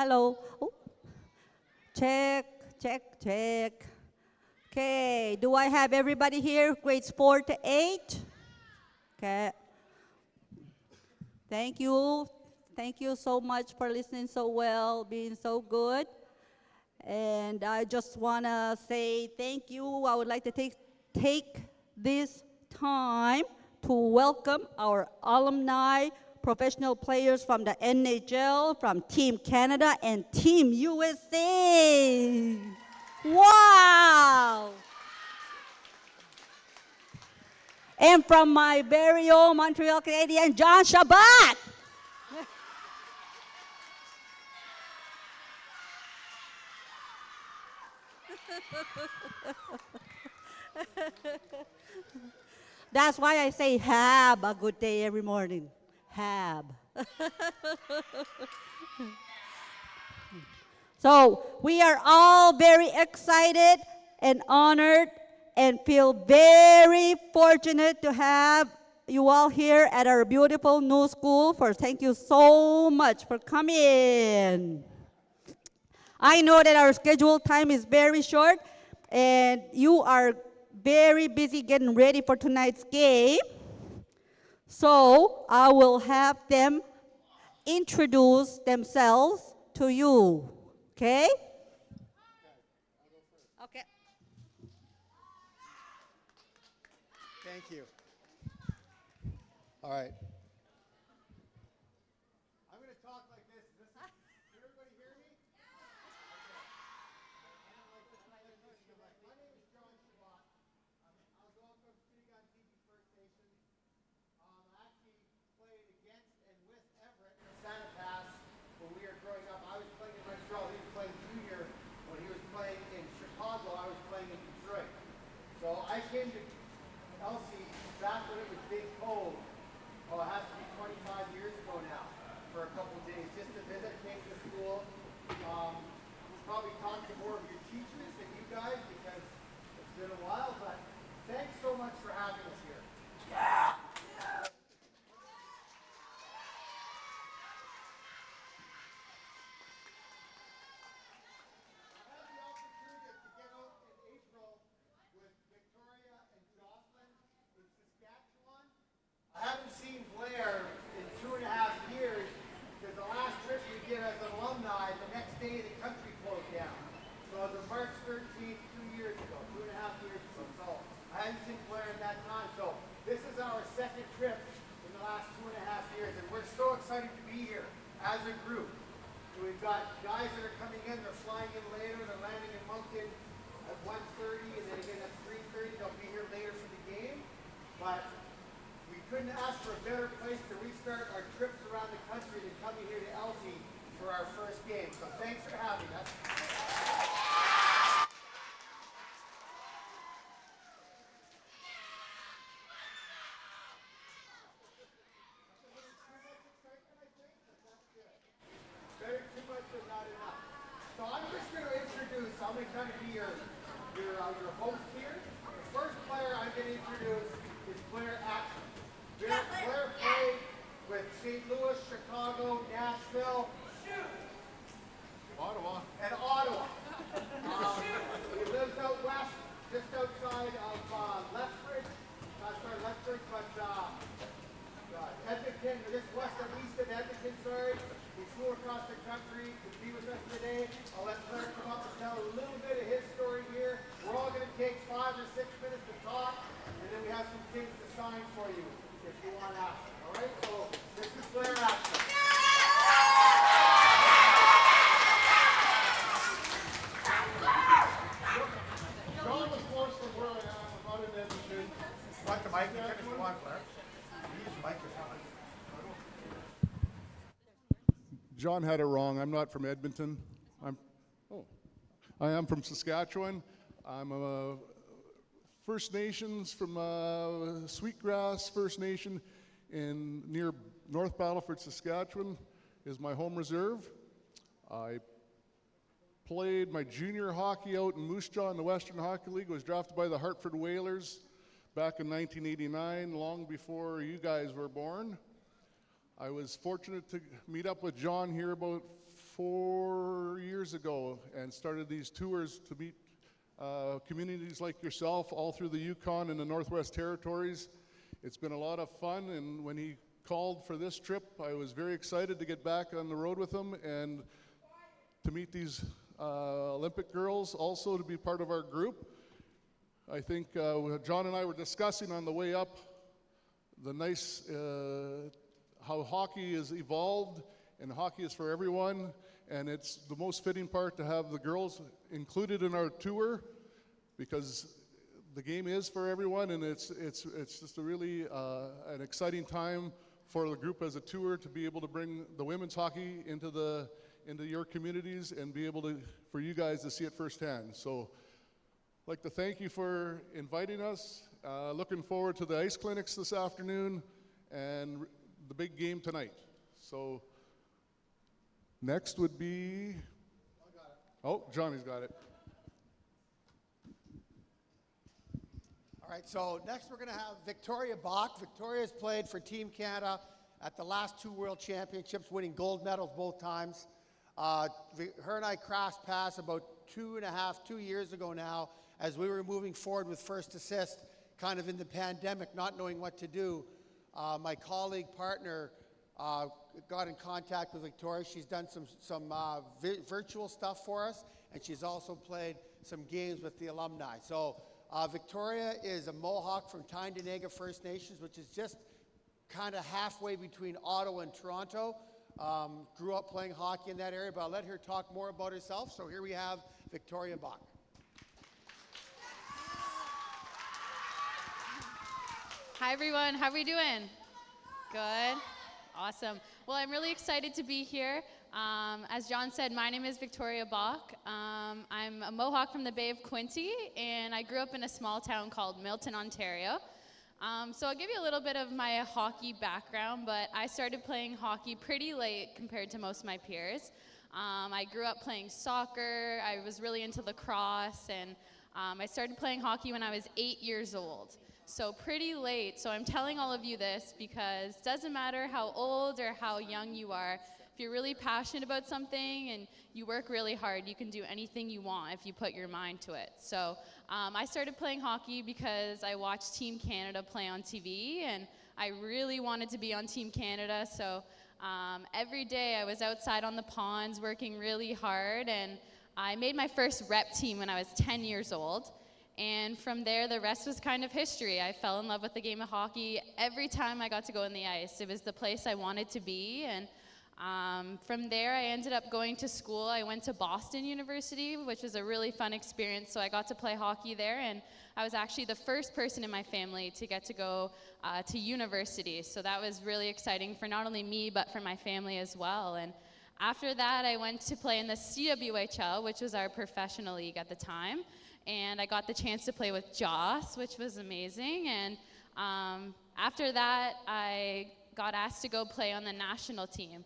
Hello. Oh, check, check, check. Okay, do I have everybody here? Grades 4 to 8? Okay. Thank you. Thank you so much for listening so well, being so good. And I just want to say thank you. I would like to take this time to welcome our alumni, professional players from the NHL, from Team Canada, and Team USA. Wow! And from my very own Montreal Canadian, John Shabbat. That's why I say have a good day every morning. Have. So we are all very excited and honored and feel very fortunate to have you all here at our beautiful new school. Thank you so much for coming. I know that our scheduled time is very short and you are very busy getting ready for tonight's game. So I will have them introduce themselves to you. Okay? Okay. Thank you. All right. I'm going to talk like this. Can everybody hear me? My name is John Shabbat. I was also sitting on TV First Nation. I actually played against and with Everett in Santa Pass when we were growing up. I was playing in Montreal. He was playing junior. When he was playing in Chicago, I was playing in Detroit. So I came to Elsie back when it was Big Cove. Oh, it has to be 25 years ago now for a couple of days just to visit, came to school. Probably talk to more of your teachers than you guys because it's been a while, but thanks so much for having us here. I haven't seen Blair in 2.5 years because the last trip we did as an alumni, the next day the country closed down. So it was March 13th, 2 years ago, 2.5 years ago. So I hadn't seen Blair in that time. So this is our second trip in the last 2.5 years, and we're so excited to be here as a group. So we've got guys that are coming in, they're flying in later, they're landing in Moncton at 1:30, and then again at 3:30, they'll be here later for the game. But we couldn't ask for a better place to restart our trips around the country than coming here to Elsie for our first game. So thanks for having us. Better too much or not enough. So I'm just going to introduce, I'm going to kind of be your host here. The first player I'm going to introduce is Blair Action. Blair played with St. Louis, Chicago, Nashville, Ottawa. And Ottawa. He lives out west, just outside of Lethbridge. Lethbridge, but Edmonton, just west and east of Edmonton, sorry. He flew across the country to be with us today. I'll let Blair come up and tell a little bit of his story here. We're all going to take 5 or 6 minutes to talk, and then we have some things to sign for you if you want to ask. All right, so this is Blair Action. John was close from where I am, about in Edmonton. Want the mic? If you want, Blair. Use the microphone. John had it wrong. I'm not from Edmonton. I am from Saskatchewan. I'm a First Nations from Sweetgrass First Nation in near North Battleford, Saskatchewan is my home reserve. I played my junior hockey out in Moose Jaw in the Western Hockey League. Was drafted by the Hartford Whalers back in 1989, long before you guys were born. I was fortunate to meet up with John here about 4 years ago and started these tours to meet communities like yourself all through the Yukon and the Northwest Territories. It's been a lot of fun, and when he called for this trip, I was very excited to get back on the road with him and to meet these Olympic girls, also to be part of our group. I think John and I were discussing on the way up the nice, how hockey has evolved, and hockey is for everyone, and it's the most fitting part to have the girls included in our tour, because the game is for everyone, and it's just a really an exciting time for the group as a tour to be able to bring the women's hockey into your communities and be able to, for you guys to see it firsthand. So I'd like to thank you for inviting us. Looking forward to the ice clinics this afternoon and the big game tonight. So next would be, oh, Johnny's got it. All right, so next we're going to have Victoria Bach. Victoria's played for Team Canada at the last 2 World Championships, winning gold medals both times. Her and I crossed paths about 2 years ago now, as we were moving forward with First Assist, kind of in the pandemic, not knowing what to do. My colleague, partner, got in contact with Victoria. She's done some virtual stuff for us, and she's also played some games with the alumni. So Victoria is a Mohawk from Tyendinaga First Nations, which is just kind of halfway between Ottawa and Toronto. Grew up playing hockey in that area, but I'll let her talk more about herself. So here we have Victoria Bach. Hi everyone, how are we doing? Good, awesome. Well, I'm really excited to be here. As John said, my name is Victoria Bach. I'm a Mohawk from the Bay of Quinte, and I grew up in a small town called Milton, Ontario. So I'll give you a little bit of my hockey background, but I started playing hockey pretty late compared to most of my peers. I grew up playing soccer, I was really into lacrosse, and I started playing hockey when I was 8 years old. So pretty late. So I'm telling all of you this because it doesn't matter how old or how young you are. If you're really passionate about something and you work really hard, you can do anything you want if you put your mind to it. So I started playing hockey because I watched Team Canada play on TV, and I really wanted to be on Team Canada. So every day I was outside on the ponds working really hard, and I made my first rep team when I was 10 years old. And from there, the rest was kind of history. I fell in love with the game of hockey every time I got to go on the ice. It was the place I wanted to be. And from there, I ended up going to school. I went to Boston University, which was a really fun experience. So I got to play hockey there. And I was actually the first person in my family to get to go to university. So that was really exciting for not only me, but for my family as well. And after that, I went to play in the CWHL, which was our professional league at the time. And I got the chance to play with Joss, which was amazing. And after that, I got asked to go play on the national team,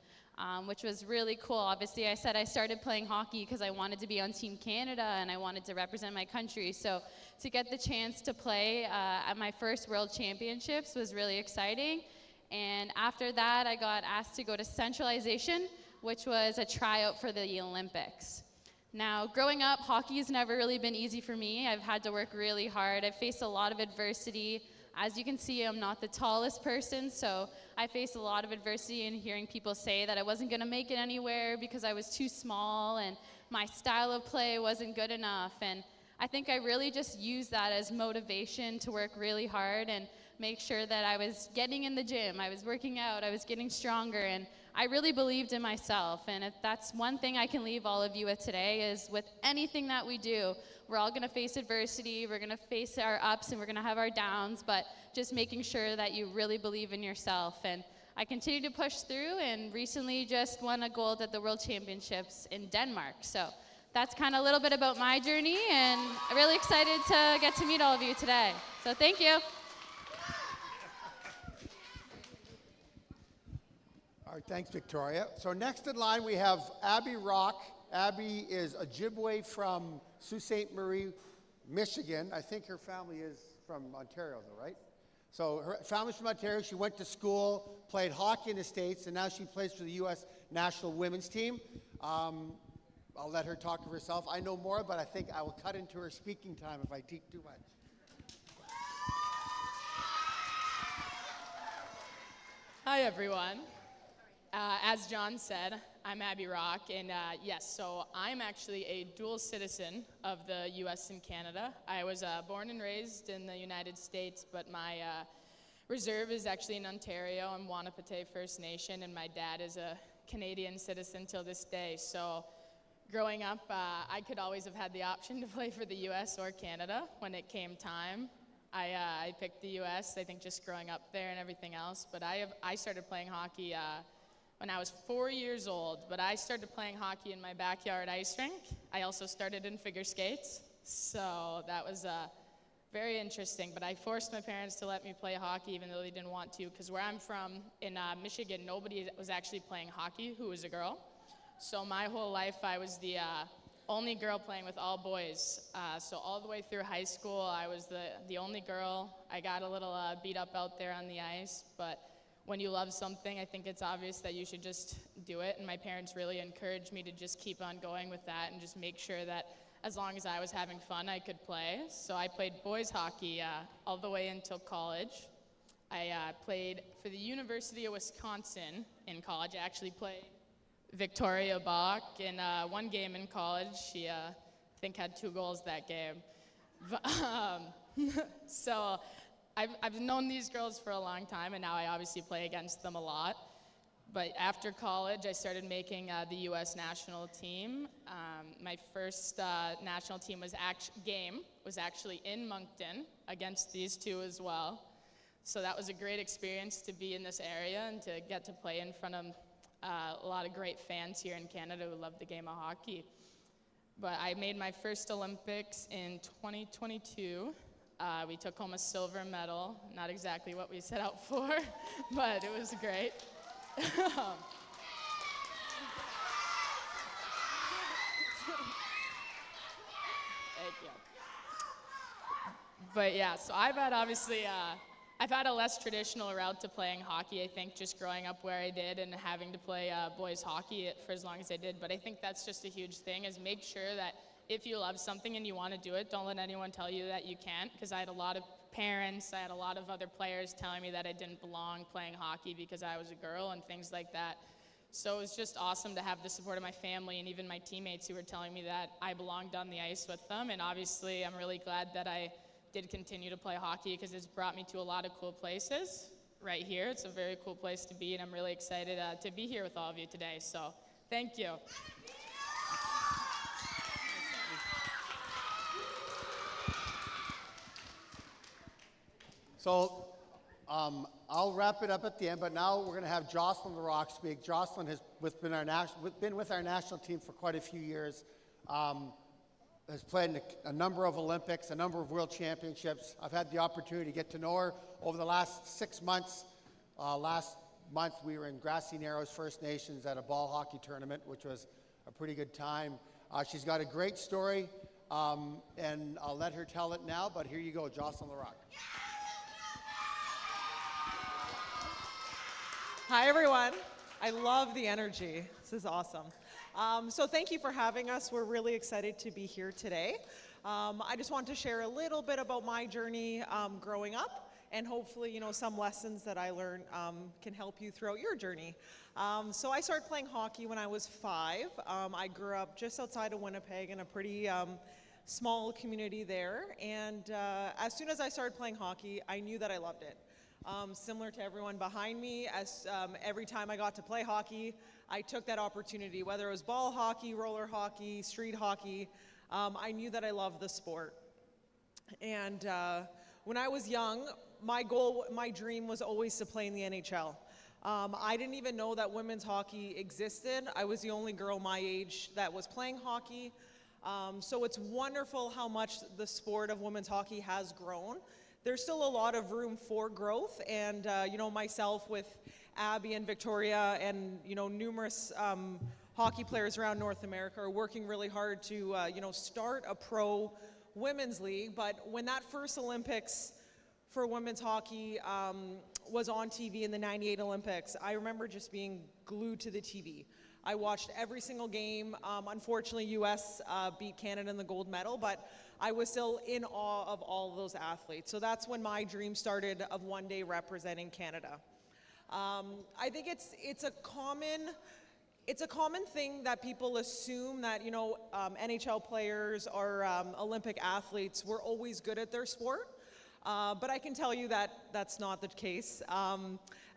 which was really cool. Obviously, I said I started playing hockey because I wanted to be on Team Canada and I wanted to represent my country. So to get the chance to play at my first World Championships was really exciting. And after that, I got asked to go to centralization, which was a tryout for the Olympics. Now, growing up, hockey has never really been easy for me. I've had to work really hard. I've faced a lot of adversity. As you can see, I'm not the tallest person, so I faced a lot of adversity in hearing people say that I wasn't going to make it anywhere because I was too small and my style of play wasn't good enough. And I think I really just used that as motivation to work really hard and make sure that I was getting in the gym, I was working out, I was getting stronger, and I really believed in myself. And if that's one thing I can leave all of you with today is with anything that we do, we're all going to face adversity, we're going to face our ups and we're going to have our downs, but just making sure that you really believe in yourself. And I continue to push through and recently just won a gold at the World Championships in Denmark. So that's kind of a little bit about my journey, and I'm really excited to get to meet all of you today. So thank you. All right, thanks, Victoria. So next in line, we have Abby Rock. Abby is Ojibwe from Sault Ste. Marie, Michigan. I think her family is from Ontario, though, right? So her family's from Ontario. She went to school, played hockey in the States, and now she plays for the U.S. national women's team. I'll let her talk of herself. I know more, but I think I will cut into her speaking time if I take too much. Hi, everyone. As John said, I'm Abby Rock, and yes, so I'm actually a dual citizen of the U.S. and Canada. I was born and raised in the United States, but my reserve is actually in Ontario. I'm Wanapate First Nation, and my dad is a Canadian citizen till this day. So growing up, I could always have had the option to play for the U.S. or Canada when it came time. I picked the U.S., I think just growing up there and everything else, but I started playing hockey when I was 4 years old, but I started playing hockey in my backyard ice rink. I also started in figure skates, so that was very interesting, but I forced my parents to let me play hockey even though they didn't want to, because where I'm from in Michigan, nobody was actually playing hockey who was a girl. So my whole life I was the only girl playing with all boys. So all the way through high school, I was the only girl. I got a little beat up out there on the ice, but when you love something, I think it's obvious that you should just do it, and my parents really encouraged me to just keep on going with that and just make sure that as long as I was having fun, I could play. So I played boys hockey all the way until college. I played for the University of Wisconsin in college. I actually played Victoria Bach in one game in college. She, I think, had 2 goals that game. So I've known these girls for a long time, and now I obviously play against them a lot. But after college, I started making the U.S. national team. My first national team game was actually in Moncton against these 2 as well. So that was a great experience to be in this area and to get to play in front of a lot of great fans here in Canada who love the game of hockey. But I made my first Olympics in 2022. We took home a silver medal, not exactly what we set out for, but it was great. Thank you. But yeah, so I've had a less traditional route to playing hockey, I think, just growing up where I did and having to play boys hockey for as long as I did. But I think that's just a huge thing, is make sure that if you love something and you want to do it, don't let anyone tell you that you can't, because I had a lot of parents, I had a lot of other players telling me that I didn't belong playing hockey because I was a girl and things like that. So it was just awesome to have the support of my family and even my teammates who were telling me that I belonged on the ice with them. And obviously, I'm really glad that I did continue to play hockey, because it's brought me to a lot of cool places right here. It's a very cool place to be, and I'm really excited to be here with all of you today. So thank you. So I'll wrap it up at the end, but now we're going to have Jocelyn the Rock speak. Jocelyn has been with our national team for quite a few years, has played in a number of Olympics, a number of World Championships. I've had the opportunity to get to know her over the last 6 months. Last month we were in Grassy Narrows First Nations at a ball hockey tournament, which was a pretty good time. She's got a great story, and I'll let her tell it now, but here you go, Jocelyn the Rock. Hi, everyone. I love the energy. This is awesome. So thank you for having us. We're really excited to be here today. I just want to share a little bit about my journey growing up, and hopefully, some lessons that I learned can help you throughout your journey. So I started playing hockey when I was 5. I grew up just outside of Winnipeg in a pretty small community there, and as soon as I started playing hockey, I knew that I loved it. Similar to everyone behind me, as every time I got to play hockey, I took that opportunity, whether it was ball hockey, roller hockey, street hockey. I knew that I loved the sport. And when I was young, my dream was always to play in the NHL. I didn't even know that women's hockey existed. I was the only girl my age that was playing hockey. So it's wonderful how much the sport of women's hockey has grown. There's still a lot of room for growth, and myself with Abby and Victoria and numerous hockey players around North America are working really hard to start a pro women's league. But when that first Olympics for women's hockey was on TV in the '98 Olympics, I remember just being glued to the TV. I watched every single game. Unfortunately, U.S. beat Canada in the gold medal, but I was still in awe of all of those athletes. So that's when my dream started of one day representing Canada. I think it's a common thing that people assume that, NHL players or Olympic athletes were always good at their sport. But I can tell you that that's not the case.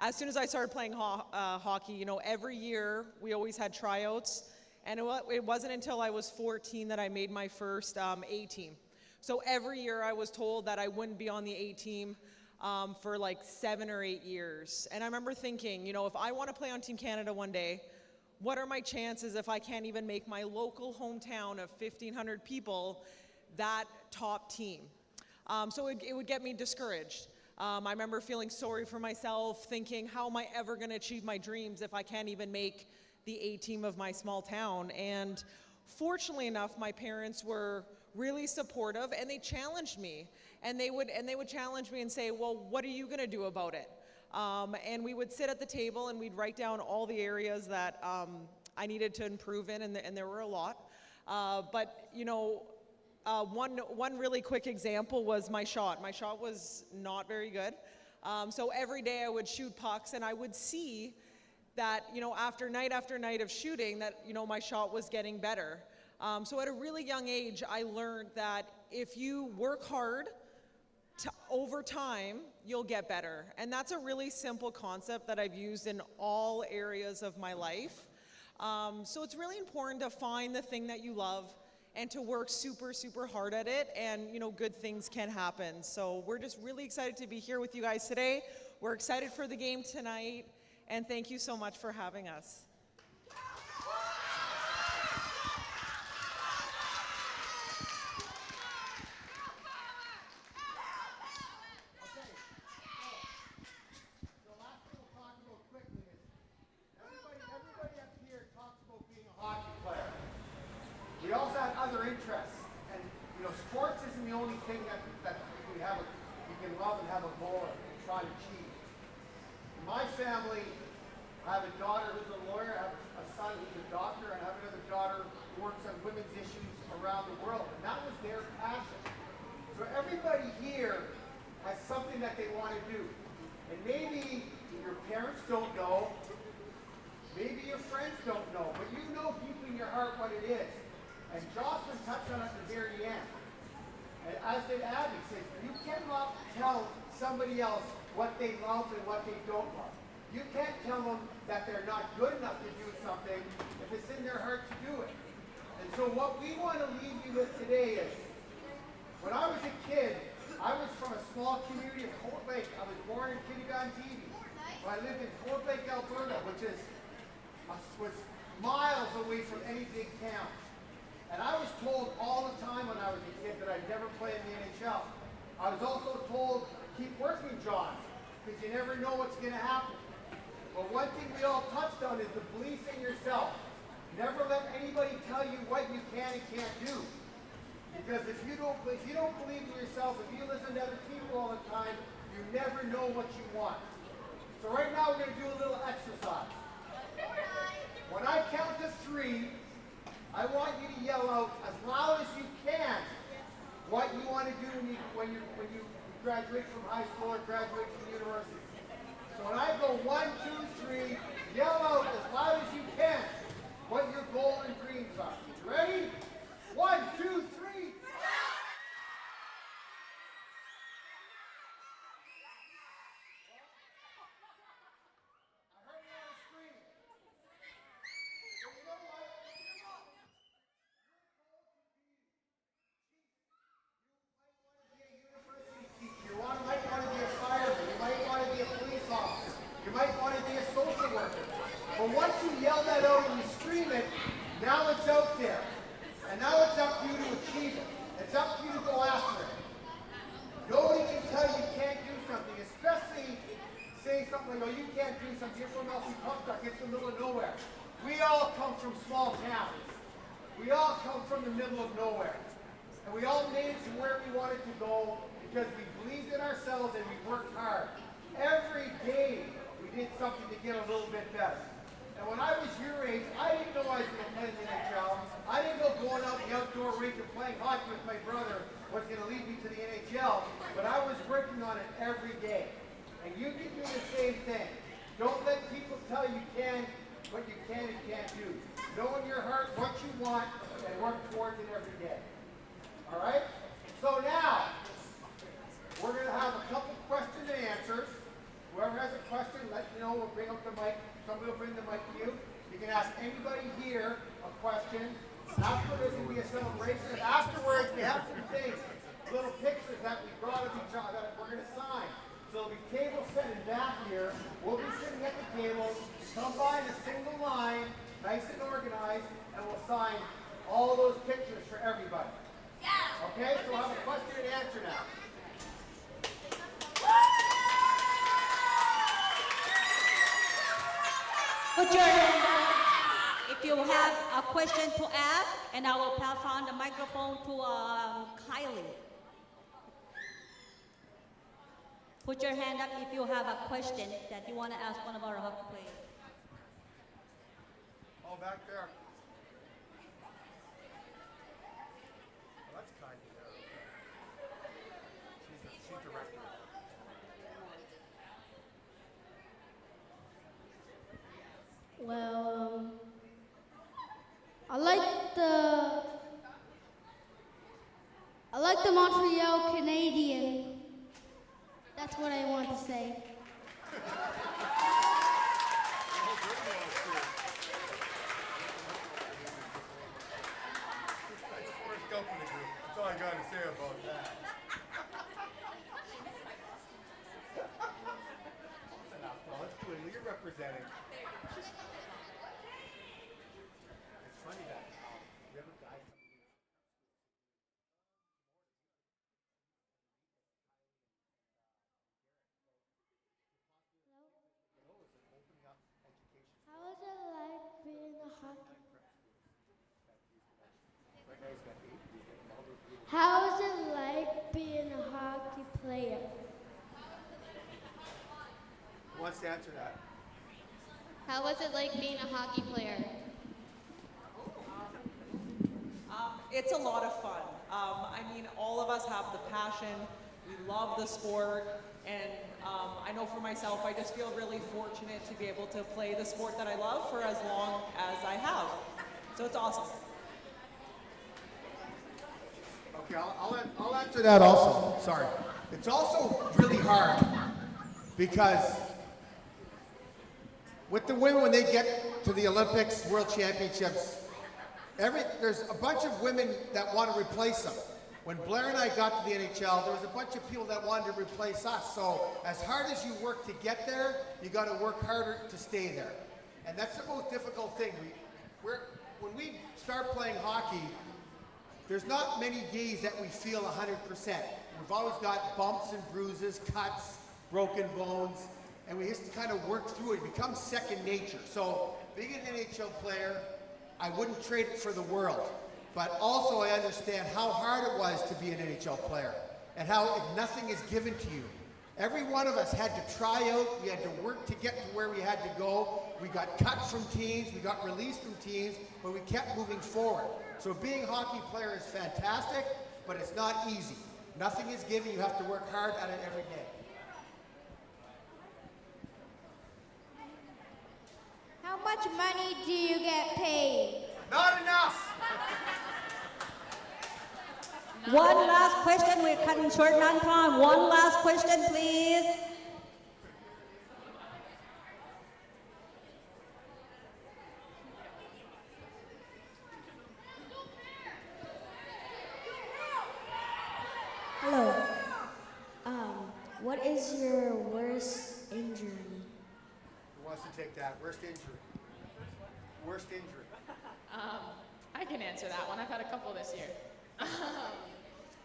As soon as I started playing hockey, every year we always had tryouts. And it wasn't until I was 14 that I made my first A team. So every year I was told that I wouldn't be on the A team for like 7 or 8 years. And I remember thinking, if I want to play on Team Canada one day, what are my chances if I can't even make my local hometown of 1,500 people that top team? So it would get me discouraged. I remember feeling sorry for myself, thinking, how am I ever going to achieve my dreams if I can't even make the A team of my small town? And fortunately enough, my parents were really supportive, and they challenged me. And they would challenge me and say, well, what are you going to do about it? And we would sit at the table and we'd write down all the areas that I needed to improve in, and there were a lot. One really quick example was my shot. My shot was not very good. So every day I would shoot pucks, and I would see that, after night of shooting, that, my shot was getting better. So at a really young age, I learned that if you work hard, over time, you'll get better. And that's a really simple concept that I've used in all areas of my life. So it's really important to find the thing that you love and to work super, super hard at it, and good things can happen. So we're just really excited to be here with you guys today. We're excited for the game tonight, and thank you so much for having us. We also had other interests, and sports isn't the only thing that we have. You can love and have a goal and try to achieve. In my family, I have a daughter who's a lawyer, I have a son who's a doctor, and I have another daughter who works on women's issues around the world, and that was their passion. So everybody here has something that they want to do, and maybe your parents don't know, maybe your friends don't know, but you know deep in your heart what it is. And Jocelyn touched on it at the very end. And as did Abby, said, you cannot tell somebody else what they love and what they don't love. You can't tell them that they're not good enough to do something if it's in their heart to do it. And so what we want to leave you with today is, when I was a kid, I was from a small community of Cold Lake. I was born in Kitigan, TV. I lived in Cold Lake, Alberta, which was miles away from any big town. And I was told all the time when I was a kid that I'd never play in the NHL. I was also told, keep working, John, because you never know what's going to happen. But one thing we all touched on is the belief in yourself. Never let anybody tell you what you can and can't do. Because if you don't believe in yourself, if you listen to other people all the time, you never know what you want. So right now we're going to do a little exercise. When I count to 3, I want you to yell out as loud as you can what you want to do when you graduate from high school or graduate from university. So when I go 1, 2, 3, yell out as loud as you can what your goal and dreams are. You ready? 1, 2, 3. But once you yell that out and you scream it, now it's out there. And now it's up to you to achieve it. It's up to you to go after it. Nobody can tell you can't do something, especially saying something like, oh, you can't do something. You're from Elsipogtog, it's the middle of nowhere. We all come from small towns. We all come from the middle of nowhere. And we all made it to where we wanted to go because we believed in ourselves and we worked hard. Every day we did something to get a little bit better. And And when I was your age, I didn't know I was going to play in the NHL. I didn't know going out in the outdoor rink and playing hockey with my brother was going to lead me to the NHL. But I was working on it every day. And you can do the same thing. Don't let people tell you what you can and can't do. Know in your heart what you want and work towards it every day. All right? So now, we're going to have a couple question and answers. Whoever has a question, let me know. We'll bring up the mic. Somebody will bring the mic to you. You can ask anybody here a question. After this will be a celebration. And afterwards, we have some things, little pictures that we brought of each other that we're going to sign. So there'll be tables set in back here. We'll be sitting at the tables. Come by in a single line, nice and organized, and we'll sign all those pictures for everybody. Yeah. Okay, so we'll have a question and answer now. Put your hand up if you have a question to ask, and I will pass on the microphone to Kylie. Put your hand up if you have a question that you want to ask one of our hockey players. Oh, back there. Oh, that's kind of there. She's director. Well, I like the Montreal Canadiens. That's what I want to say. That's all I got to say about that. That's enough. Well, let's do it. You're representing. It's funny that we have a guy coming in. How is it like being a hockey? How is it like being a hockey player? Who wants to answer that? How was it like being a hockey player? It's a lot of fun. I mean, all of us have the passion. We love the sport. And I know for myself, I just feel really fortunate to be able to play the sport that I love for as long as I have. So it's awesome. Okay, I'll answer that also. Sorry. It's also really hard because with the women, when they get to the Olympics, World Championships, there's a bunch of women that want to replace them. When Blair and I got to the NHL, there was a bunch of people that wanted to replace us. So as hard as you work to get there, you got to work harder to stay there. And that's the most difficult thing. When we start playing hockey, there's not many days that we feel 100%. We've always got bumps and bruises, cuts, broken bones, and we just kind of work through it. It becomes second nature. So being an NHL player, I wouldn't trade it for the world. But also I understand how hard it was to be an NHL player and how nothing is given to you. Every one of us had to try out, we had to work to get to where we had to go. We got cut from teams, we got released from teams, but we kept moving forward. So being a hockey player is fantastic, but it's not easy. Nothing is given, you have to work hard at it every day. How much money do you get paid? Not enough! One last question. We're cutting short on time. One last question, please. Hello. What is your worst injury? Who wants to take that? Worst injury? Worst injury? I can answer that one. I've had a couple this year.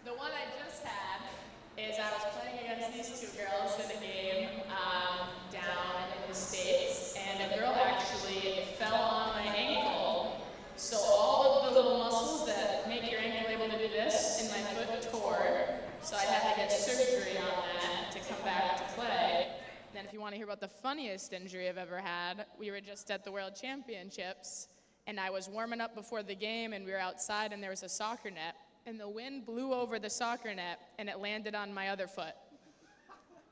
The one I just had is I was playing against these two girls in a game down in the States, and a girl actually fell on my ankle. So all of the little muscles that make your ankle able to do this in my foot tore. So I had to get surgery on that to come back to play. Then if you want to hear about the funniest injury I've ever had, we were just at the World Championships, and I was warming up before the game, and we were outside, and there was a soccer net, and the wind blew over the soccer net, and it landed on my other foot.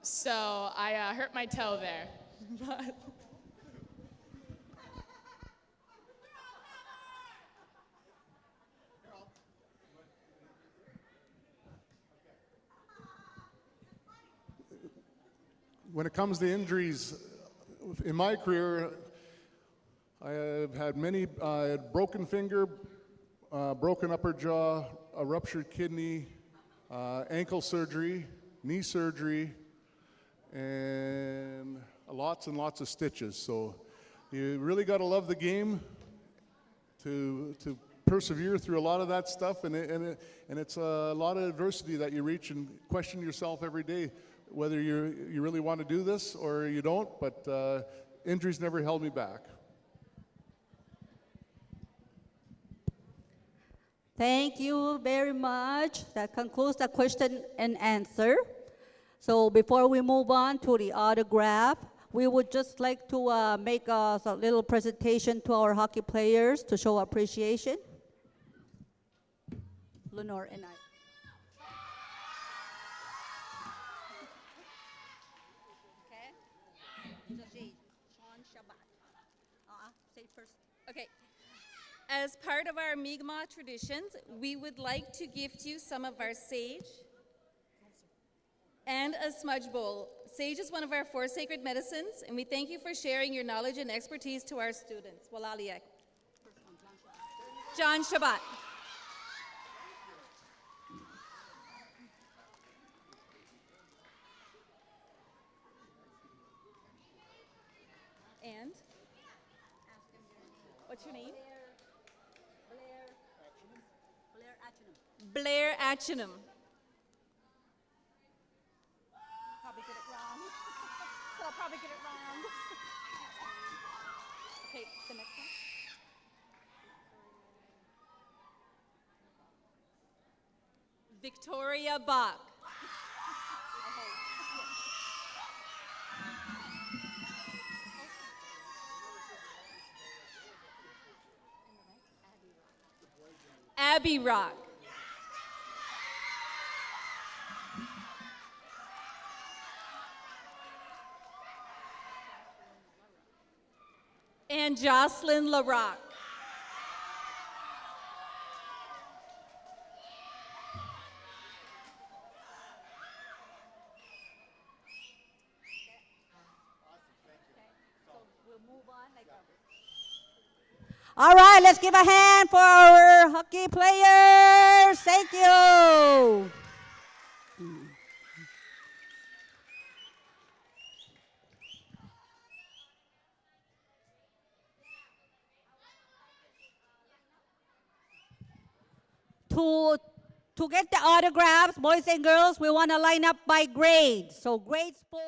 So I hurt my toe there. But when it comes to injuries, in my career, I have had many, broken finger, broken upper jaw, a ruptured kidney, ankle surgery, knee surgery, and lots and lots of stitches. So you really got to love the game to persevere through a lot of that stuff, and it's a lot of adversity that you reach and question yourself every day whether you really want to do this or you don't, but injuries never held me back. Thank you very much. That concludes the question and answer. So before we move on to the autograph, we would just like to make a little presentation to our hockey players to show appreciation. Lenore and I. Okay. As part of our Mi'kmaq traditions, we would like to gift you some of our sage and a smudge bowl. Sage is one of our 4 sacred medicines, and we thank you for sharing your knowledge and expertise to our students. Walaliek. John Shabbat. And? What's your name? Blair Achinum. Probably get it wrong. I'll probably get it wrong. Okay, the next one. Victoria Bach. Abby Rock. And Jocelyn LaRock. All right, let's give a hand for our hockey players. Thank you. To get the autographs, boys and girls, we want to line up by grade. So grades 4.